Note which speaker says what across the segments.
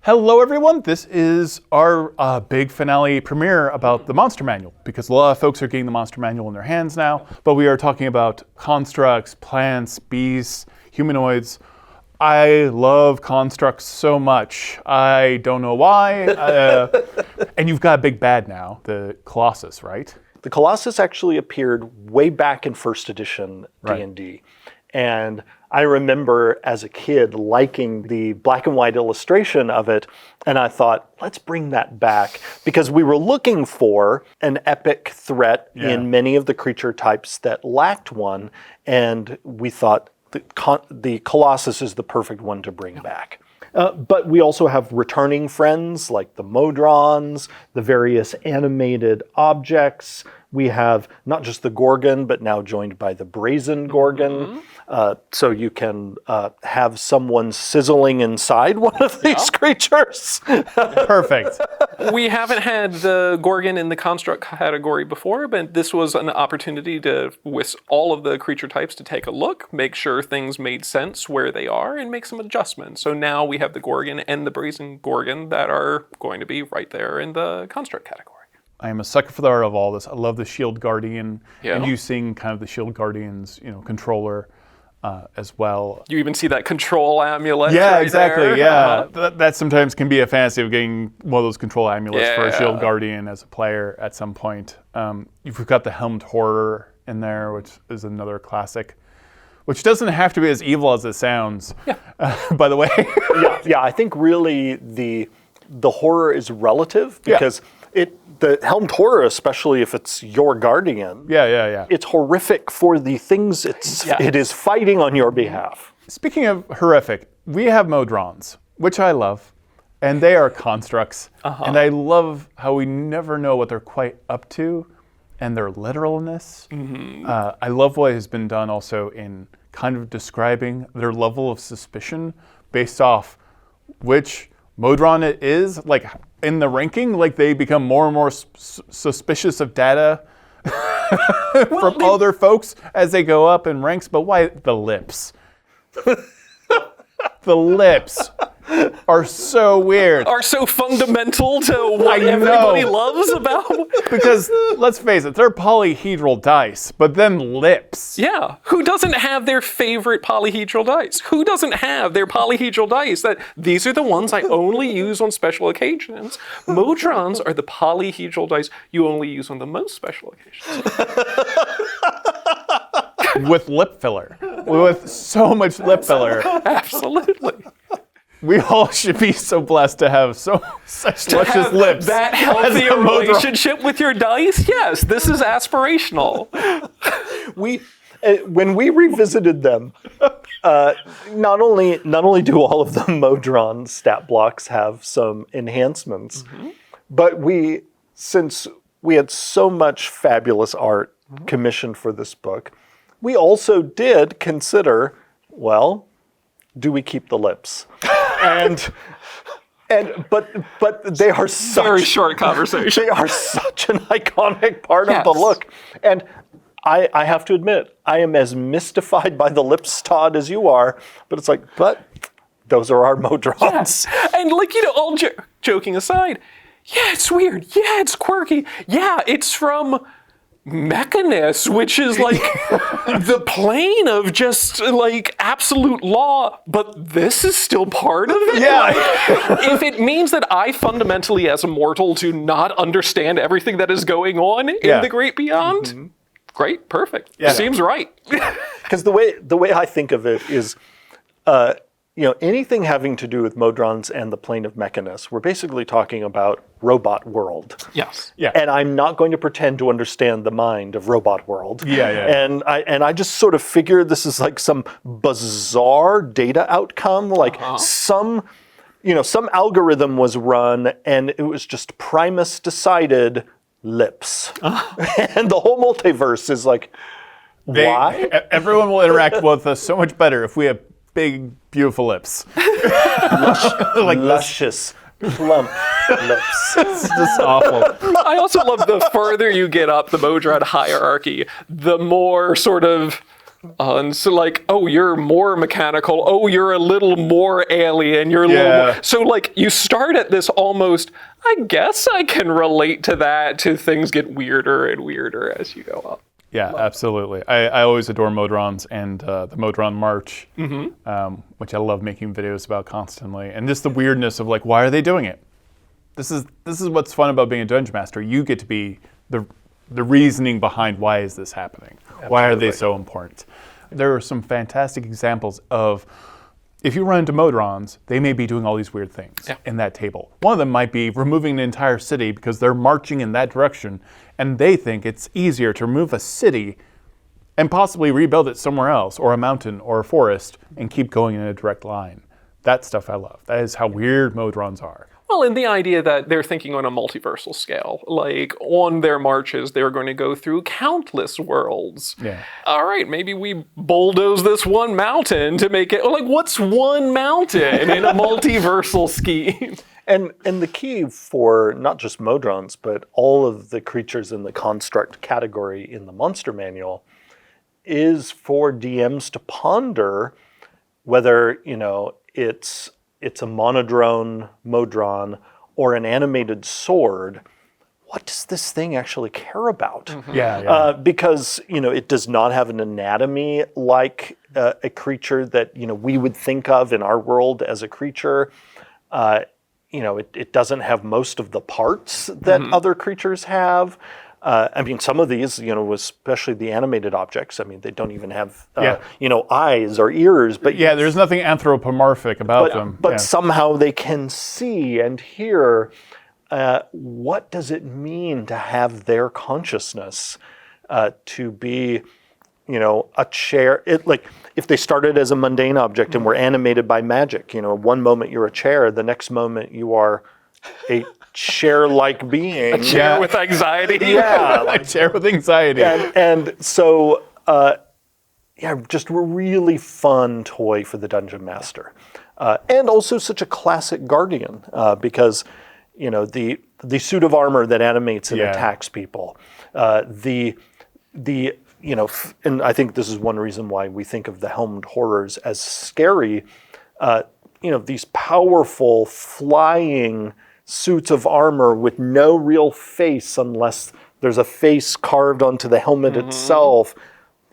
Speaker 1: Hello everyone, this is our big finale premiere about the Monster Manual, because a lot of folks are getting the Monster Manual in their hands now, but we are talking about constructs, plants, beasts, humanoids. I love constructs so much. I don't know why. And you've got a big bad now, the Colossus, right?
Speaker 2: The Colossus actually appeared way back in first edition D&D. And I remember as a kid liking the black and white illustration of it, and I thought, let's bring that back, because we were looking for an epic threat in many of the creature types that lacked one, and we thought the Colossus is the perfect one to bring back. But we also have returning friends like the Modrons, the various animated objects. We have not just the Gorgon, but now joined by the Brazen Gorgon. So you can have someone sizzling inside one of these creatures.
Speaker 1: Perfect.
Speaker 3: We haven't had the Gorgon in the construct category before, but this was an opportunity to, with all of the creature types, to take a look, make sure things made sense where they are, and make some adjustments. So now we have the Gorgon and the Brazen Gorgon that are going to be right there in the construct category.
Speaker 1: I am a sucker for the art of all this. I love the Shield Guardian, and using kind of the Shield Guardian's, controller as well.
Speaker 3: You even see that control amulet.
Speaker 1: Yeah,
Speaker 3: right
Speaker 1: exactly.
Speaker 3: there.
Speaker 1: Yeah, that sometimes can be a fantasy of getting one of those control amulets for a Shield Guardian as a player at some point. You've got the Helmed Horror in there, which is another classic, which doesn't have to be as evil as it sounds. Yeah. By the way.
Speaker 2: Yeah. I think really the horror is relative, because the Helmed Horror, especially if it's your Guardian, it's horrific for the things it is fighting on your behalf.
Speaker 1: Speaking of horrific, we have Modrons, which I love, and they are constructs, and I love how we never know what they're quite up to, and their literalness. I love what has been done also in kind of describing their level of suspicion based off which Modron it is, like in the ranking, like they become more and more suspicious of data from other folks as they go up in ranks. But why the lips? The lips are so weird.
Speaker 3: Are so fundamental to what everybody loves about.
Speaker 1: Because let's face it, they're polyhedral dice, but then lips.
Speaker 3: Yeah, who doesn't have their favorite polyhedral dice? Who doesn't have their polyhedral dice that these are the ones I only use on special occasions? Modrons are the polyhedral dice you only use on the most special occasions.
Speaker 1: With lip filler. With so much lip filler.
Speaker 3: Absolutely.
Speaker 1: We all should be so blessed to have such luscious lips.
Speaker 3: That healthy a relationship with your dice? Yes, this is aspirational.
Speaker 2: When we revisited them, not only do all of the Modron stat blocks have some enhancements, but since we had so much fabulous art commissioned for this book, we also did consider, well, do we keep the lips? But they are such
Speaker 3: very short conversation.
Speaker 2: They are such an iconic part of the look. And I have to admit, I am as mystified by the lips, Todd, as you are. But it's like, but those are our Modrons.
Speaker 3: Yes. And all joking aside, yeah, it's weird. Yeah, it's quirky. Yeah, it's from Mechanus, which is like the plane of just like absolute law, but this is still part of it.
Speaker 1: Yeah.
Speaker 3: If it means that I fundamentally, as a mortal, do not understand everything that is going on in the Great Beyond, great, perfect. Yeah. Seems right.
Speaker 2: Because the way I think of it is, anything having to do with Modrons and the plane of Mechanus, we're basically talking about Robot World.
Speaker 3: Yes.
Speaker 1: Yeah.
Speaker 2: And I'm not going to pretend to understand the mind of Robot World.
Speaker 1: Yeah.
Speaker 2: And I just sort of figure this is like some bizarre data outcome, like some algorithm was run and it was just Primus decided lips. And the whole multiverse is like, why?
Speaker 1: Everyone will interact with us so much better if we have big, beautiful lips.
Speaker 2: Luscious, plump lips.
Speaker 1: It's just awful.
Speaker 3: I also love the further you get up the Modron hierarchy, the more sort of And so like, oh, you're more mechanical. Oh, you're a little more alien. You're a little more. So like you start at this almost, I guess I can relate to that, to things get weirder and weirder as you go up.
Speaker 1: Yeah, absolutely. I always adore Modrons and the Modron March, which I love making videos about constantly. And just the weirdness of like, why are they doing it? This is what's fun about being a Dungeon Master. You get to be the reasoning behind why is this happening? Absolutely. Why are they so important? There are some fantastic examples of, if you run into Modrons, they may be doing all these weird things in that table. One of them might be removing an entire city because they're marching in that direction, and they think it's easier to remove a city and possibly rebuild it somewhere else, or a mountain or a forest, and keep going in a direct line. That stuff I love. That is how weird Modrons are.
Speaker 3: Well, and the idea that they're thinking on a multiversal scale, like on their marches, they're going to go through countless worlds.
Speaker 1: Yeah.
Speaker 3: All right, maybe we bulldoze this one mountain to make it, like, what's one mountain in a multiversal scheme?
Speaker 2: And the key for not just Modrons, but all of the creatures in the construct category in the monster manual is for DMs to ponder whether, it's a monodrone, Modron, or an animated sword. What does this thing actually care about?
Speaker 1: Mm-hmm.
Speaker 2: Because, it does not have an anatomy like a creature that, we would think of in our world as a creature. It doesn't have most of the parts that other creatures have. Some of these, especially the animated objects, they don't even have, eyes or ears. But
Speaker 1: there's nothing anthropomorphic about them.
Speaker 2: But somehow they can see and hear. What does it mean to have their consciousness, to be, a chair? If they started as a mundane object and were animated by magic, one moment you're a chair, the next moment you are a chair-like being.
Speaker 3: A chair with anxiety.
Speaker 2: Yeah.
Speaker 1: A chair with anxiety.
Speaker 2: And so, just a really fun toy for the Dungeon Master. And also such a classic guardian, because, the suit of armor that animates and attacks people, and I think this is one reason why we think of the helmed horrors as scary, these powerful, flying suits of armor with no real face unless there's a face carved onto the helmet itself.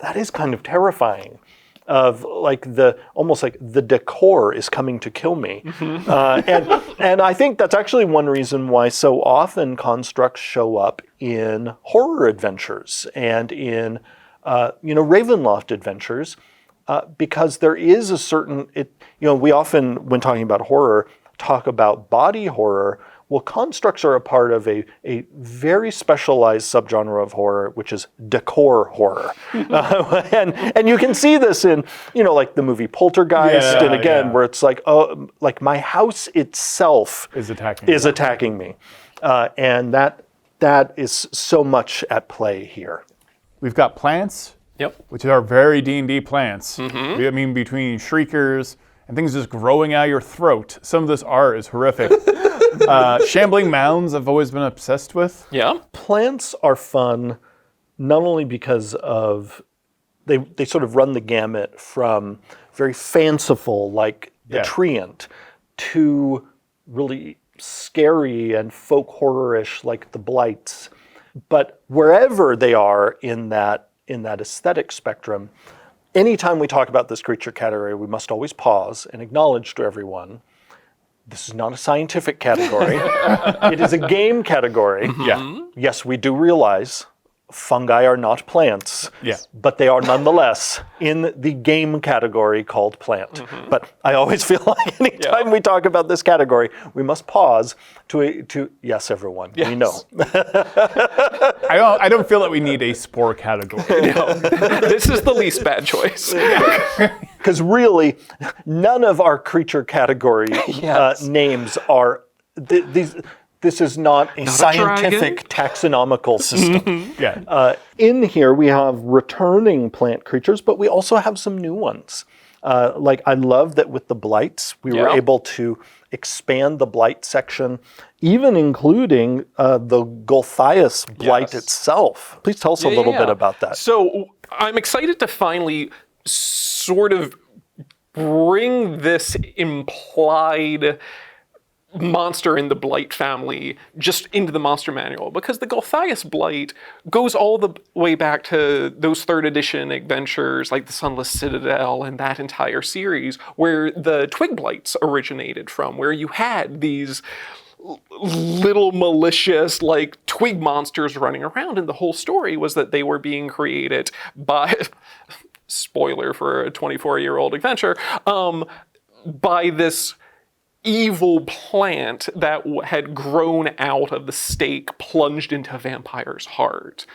Speaker 2: That is kind of terrifying. Almost like the decor is coming to kill me. And I think that's actually one reason why so often constructs show up in horror adventures and in Ravenloft adventures, because there is a certain, we often, when talking about horror, talk about body horror. Well, constructs are a part of a very specialized subgenre of horror, which is decor horror. And you can see this in, like the movie Poltergeist, and again, where it's like, oh, like my house itself is attacking me. And that is so much at play here.
Speaker 1: We've got plants, which are very D&D plants. Between shriekers and things just growing out of your throat. Some of this art is horrific. Shambling mounds I've always been obsessed with.
Speaker 3: Yeah.
Speaker 2: Plants are fun, not only because of, they sort of run the gamut from very fanciful, like the treant, to really scary and folk horror-ish, like the blights. But wherever they are in that aesthetic spectrum, anytime we talk about this creature category, we must always pause and acknowledge to everyone, this is not a scientific category. It is a game category. Yes, we do realize fungi are not plants, but they are nonetheless in the game category called plant. But I always feel like anytime we talk about this category, we must pause to yes, everyone, we know.
Speaker 1: I don't feel that we need a spore category.
Speaker 3: No. This is the least bad choice.
Speaker 2: Because really, none of our creature category names are these. This is not a scientific taxonomical system. In here, we have returning plant creatures, but we also have some new ones. I love that with the blights, we were able to expand the blight section, even including the Gulthias blight itself. Please tell us a little bit about that.
Speaker 3: So I'm excited to finally sort of bring this implied monster in the Blight family just into the monster manual, because the Gulthias Blight goes all the way back to those 3rd edition adventures like the Sunless Citadel and that entire series, where the Twig Blights originated from, where you had these little malicious like twig monsters running around, and the whole story was that they were being created by spoiler for a 24-year-old adventure, by this evil plant that had grown out of the stake plunged into a vampire's heart.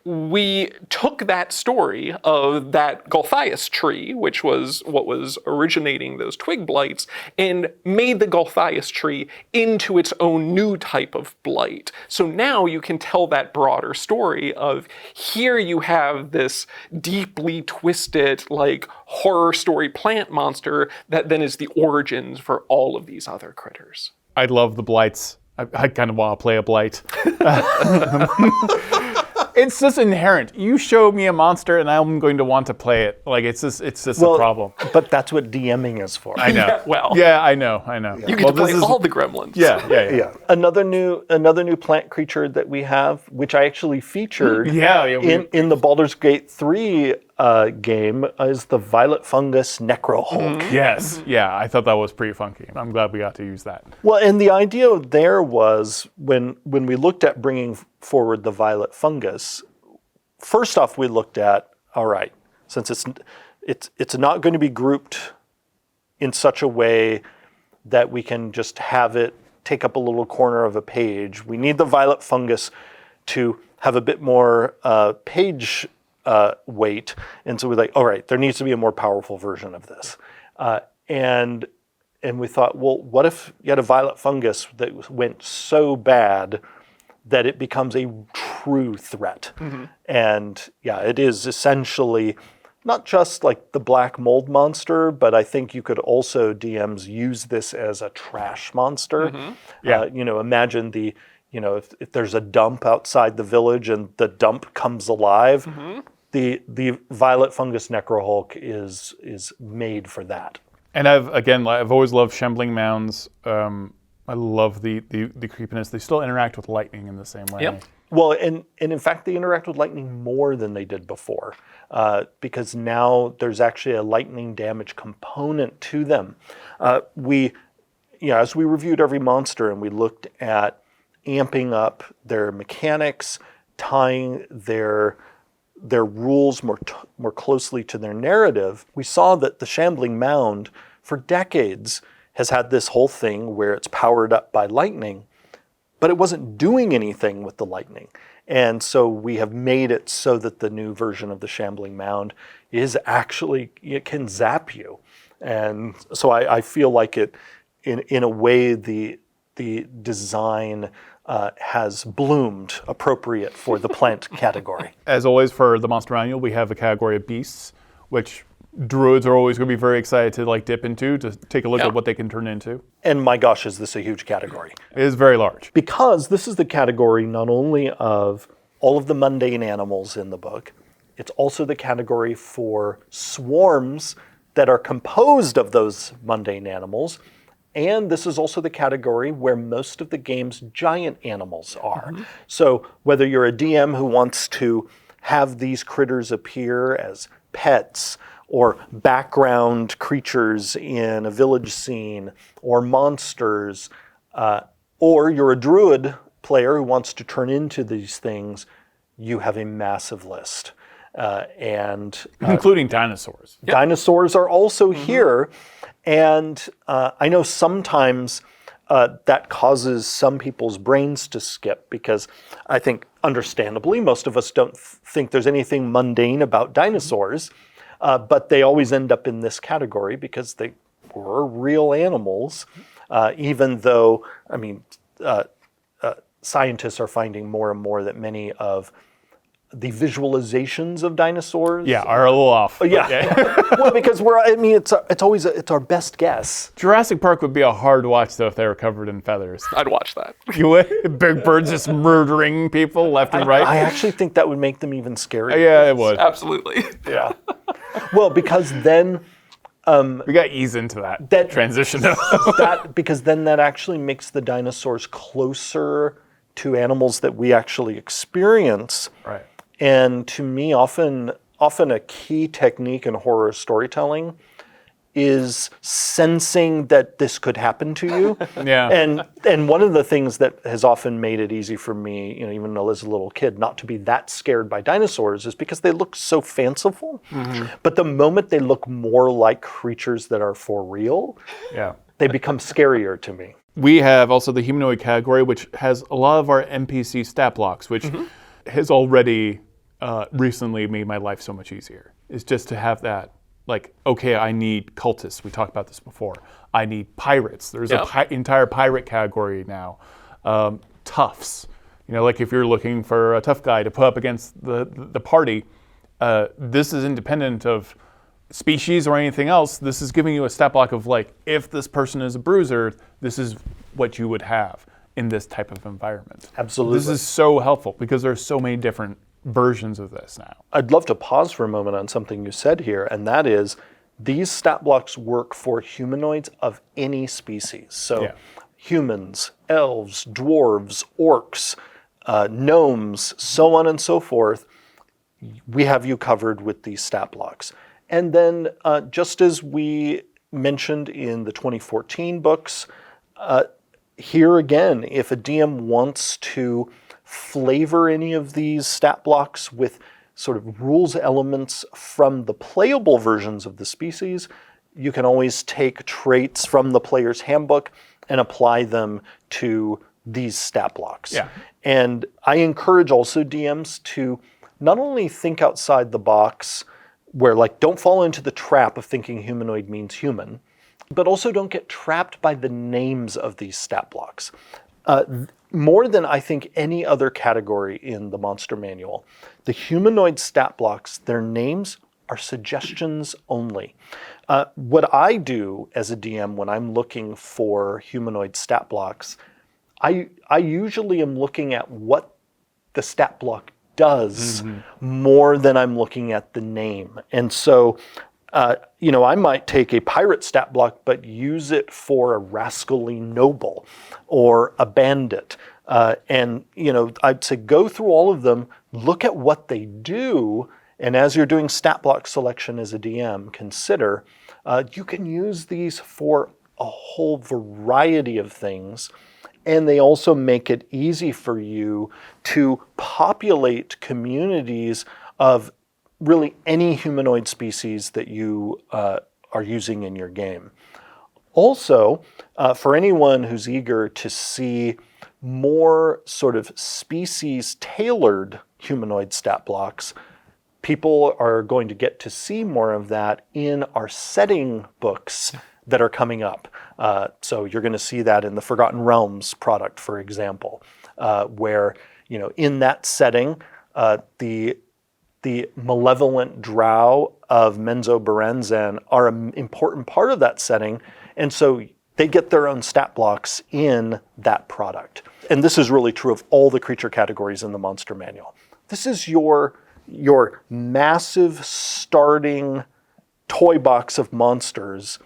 Speaker 3: We took that story of that Gulthias tree, which was what was originating those twig blights, and made the Gulthias tree into its own new type of blight. So now you can tell that broader story of, here you have this deeply twisted, like, horror story plant monster that then is the origins for all of these other critters.
Speaker 1: I love the blights. I kind of want to play a blight. It's just inherent. You show me a monster and I'm going to want to play it. Like, it's just a problem.
Speaker 2: But that's what DMing is for.
Speaker 1: I know.
Speaker 3: Yeah,
Speaker 1: I know.
Speaker 3: You get to play all the gremlins.
Speaker 1: Yeah.
Speaker 2: Another new plant creature that we have, which I actually featured in the Baldur's Gate 3 game, is the Violet Fungus Necrohulk.
Speaker 1: Yes. Yeah, I thought that was pretty funky. I'm glad we got to use that.
Speaker 2: Well, and the idea there was, when we looked at bringing forward the Violet Fungus, first off, we looked at, all right, since it's not going to be grouped in such a way that we can just have it take up a little corner of a page, we need the Violet Fungus to have a bit more page weight. And so we're like, all right, there needs to be a more powerful version of this. And we thought, well, what if you had a Violet Fungus that went so bad that it becomes a true threat? And yeah, it is essentially not just like the black mold monster, but I think you could also, DMs, use this as a trash monster. Imagine if there's a dump outside the village and the dump comes alive, the Violet Fungus Necrohulk is made for that.
Speaker 1: And I've always loved shambling mounds. I love the creepiness. They still interact with lightning in the same way.
Speaker 3: Yep.
Speaker 2: Well, and in fact, they interact with lightning more than they did before, because now there's actually a lightning damage component to them. As we reviewed every monster and we looked at amping up their mechanics, tying their rules more closely to their narrative, we saw that the Shambling Mound, for decades, has had this whole thing where it's powered up by lightning, but it wasn't doing anything with the lightning. And so we have made it so that the new version of the Shambling Mound is actually, it can zap you. And so I feel like it, in a way, the design has bloomed appropriate for the plant category.
Speaker 1: As always, for the Monster Manual, we have a category of beasts, which druids are always going to be very excited to dip into, to take a look at what they can turn into.
Speaker 2: And my gosh, is this a huge category.
Speaker 1: It is very large.
Speaker 2: Because this is the category not only of all of the mundane animals in the book, it's also the category for swarms that are composed of those mundane animals. And this is also the category where most of the game's giant animals are. So whether you're a DM who wants to have these critters appear as pets, or background creatures in a village scene, or monsters, or you're a druid player who wants to turn into these things, you have a massive list.
Speaker 1: Including dinosaurs.
Speaker 2: Dinosaurs are also here. And I know sometimes that causes some people's brains to skip, because I think, understandably, most of us don't think there's anything mundane about dinosaurs, but they always end up in this category because they were real animals, even though, scientists are finding more and more that many of the visualizations of dinosaurs.
Speaker 1: Yeah, are a little off.
Speaker 2: Yeah. Well, because it's our best guess.
Speaker 1: Jurassic Park would be a hard watch though if they were covered in feathers.
Speaker 3: I'd watch that.
Speaker 1: You would? Big birds just murdering people left and right.
Speaker 2: I actually think that would make them even scarier.
Speaker 1: Yeah, it would.
Speaker 3: Absolutely.
Speaker 2: Yeah. Well, because then
Speaker 1: We got to ease into that transition.
Speaker 2: because then that actually makes the dinosaurs closer to animals that we actually experience.
Speaker 1: Right.
Speaker 2: And to me, often a key technique in horror storytelling is sensing that this could happen to you.
Speaker 1: Yeah.
Speaker 2: And one of the things that has often made it easy for me, even though as a little kid, not to be that scared by dinosaurs is because they look so fanciful. Mm-hmm. But the moment they look more like creatures that are for real, they become scarier to me.
Speaker 1: We have also the humanoid category, which has a lot of our NPC stat blocks, which has already recently made my life so much easier. Is just to have that, like, okay, I need cultists. We talked about this before. I need pirates. There's an entire pirate category now. Toughs. Like if you're looking for a tough guy to put up against the party, this is independent of species or anything else. This is giving you a stat block of like, if this person is a bruiser, this is what you would have in this type of environment.
Speaker 2: Absolutely.
Speaker 1: This is so helpful because there's so many different versions of this now.
Speaker 2: I'd love to pause for a moment on something you said here, and that is these stat blocks work for humanoids of any species. So humans, elves, dwarves, orcs, gnomes, so on and so forth, we have you covered with these stat blocks. And then just as we mentioned in the 2014 books, here again, if a DM wants to flavor any of these stat blocks with sort of rules elements from the playable versions of the species, you can always take traits from the player's handbook and apply them to these stat blocks.
Speaker 1: Yeah.
Speaker 2: And I encourage also DMs to not only think outside the box, where like don't fall into the trap of thinking humanoid means human, but also don't get trapped by the names of these stat blocks. More than I think any other category in the Monster Manual, the humanoid stat blocks, their names are suggestions only. What I do as a DM when I'm looking for humanoid stat blocks, I usually am looking at what the stat block does more than I'm looking at the name. And so, I might take a pirate stat block, but use it for a rascally noble or a bandit. I'd say go through all of them, look at what they do, and as you're doing stat block selection as a DM, consider you can use these for a whole variety of things. And they also make it easy for you to populate communities of really any humanoid species that you are using in your game. Also, for anyone who's eager to see more sort of species-tailored humanoid stat blocks, people are going to get to see more of that in our setting books that are coming up. So you're going to see that in the Forgotten Realms product, for example, where, in that setting, the malevolent drow of Menzoberranzan are an important part of that setting, and so they get their own stat blocks in that product. And this is really true of all the creature categories in the Monster Manual. This is your massive starting toy box of monsters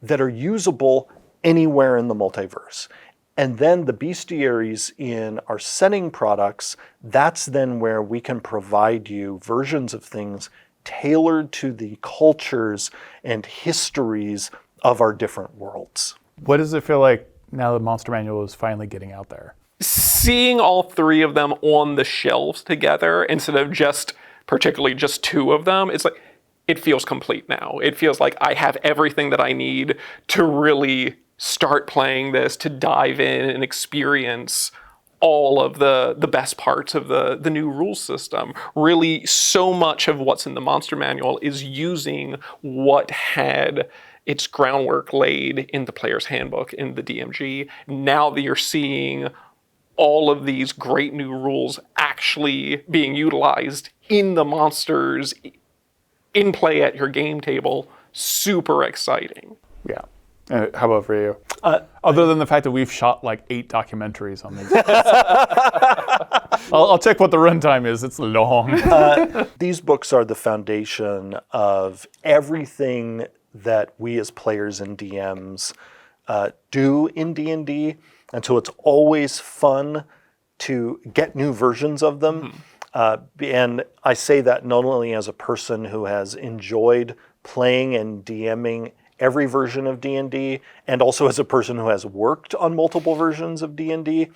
Speaker 2: that are usable anywhere in the multiverse. And then the bestiaries in our setting products, that's then where we can provide you versions of things tailored to the cultures and histories of our different worlds.
Speaker 1: What does it feel like now the Monster Manual is finally getting out there?
Speaker 3: Seeing all three of them on the shelves together instead of particularly just two of them, it's like, it feels complete now. It feels like I have everything that I need to really start playing this, to dive in and experience all of the best parts of the new rules system. Really, so much of what's in the Monster Manual is using what had its groundwork laid in the player's handbook, in the DMG. Now that you're seeing all of these great new rules actually being utilized in the monsters in play at your game table, super exciting.
Speaker 1: Yeah. How about for you? Other than the fact that we've shot like 8 documentaries on these. I'll check what the runtime is. It's long.
Speaker 2: These books are the foundation of everything that we as players and DMs do in D&D. And so it's always fun to get new versions of them. And I say that not only as a person who has enjoyed playing and DMing every version of D&D, and also as a person who has worked on multiple versions of D&D.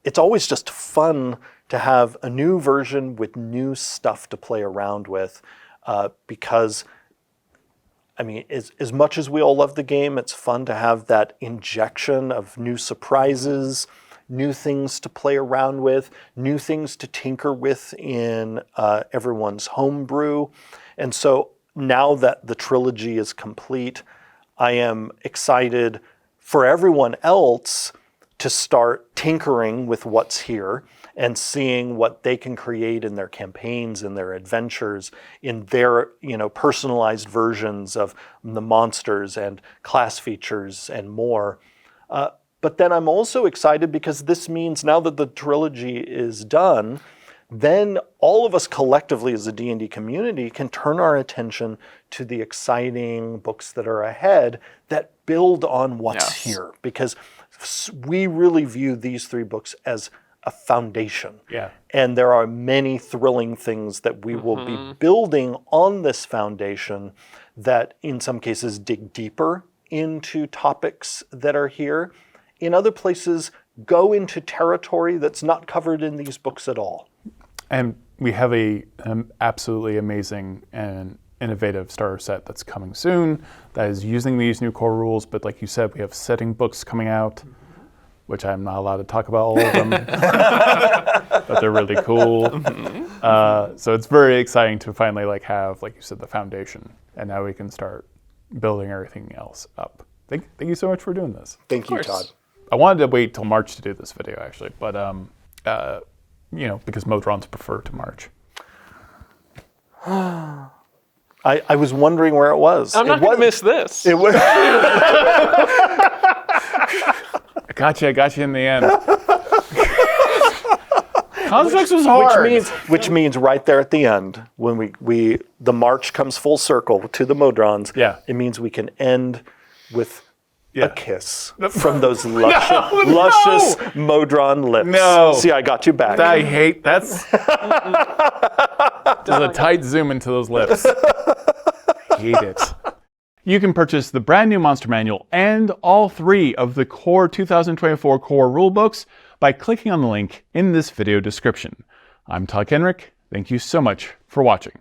Speaker 2: It's always just fun to have a new version with new stuff to play around with, because, I mean, as much as we all love the game, it's fun to have that injection of new surprises, new things to play around with, new things to tinker with in everyone's homebrew. And so now that the trilogy is complete, I am excited for everyone else to start tinkering with what's here and seeing what they can create in their campaigns, in their adventures, in their, personalized versions of the monsters and class features and more. But then I'm also excited because this means now that the trilogy is done, then all of us collectively as a D&D community can turn our attention to the exciting books that are ahead that build on what's here. Because we really view these 3 books as a foundation.
Speaker 1: Yeah.
Speaker 2: And there are many thrilling things that we will be building on this foundation that in some cases dig deeper into topics that are here. In other places, go into territory that's not covered in these books at all.
Speaker 1: And we have an absolutely amazing and innovative starter set that's coming soon that is using these new core rules. But like you said, we have setting books coming out, which I'm not allowed to talk about all of them, but they're really cool. So it's very exciting to finally have, like you said, the foundation. And now we can start building everything else up. Thank you so much for doing this.
Speaker 2: Thank you, Todd.
Speaker 1: I wanted to wait till March to do this video, actually, but because Modrons prefer to March.
Speaker 2: I was wondering where it was.
Speaker 3: I'm not going to miss this.
Speaker 2: It was.
Speaker 1: I got you in the end. Constructs was hard.
Speaker 2: Which means right there at the end, when the march comes full circle to the Modrons, it means we can end with a kiss from those luscious Modron lips.
Speaker 1: No.
Speaker 2: See, I got you back.
Speaker 1: I hate that's there's a tight zoom into those lips. Hate it. You can purchase the brand new Monster Manual and all 3 of the Core 2024 Core Rulebooks by clicking on the link in this video description. I'm Todd Kenrick. Thank you so much for watching.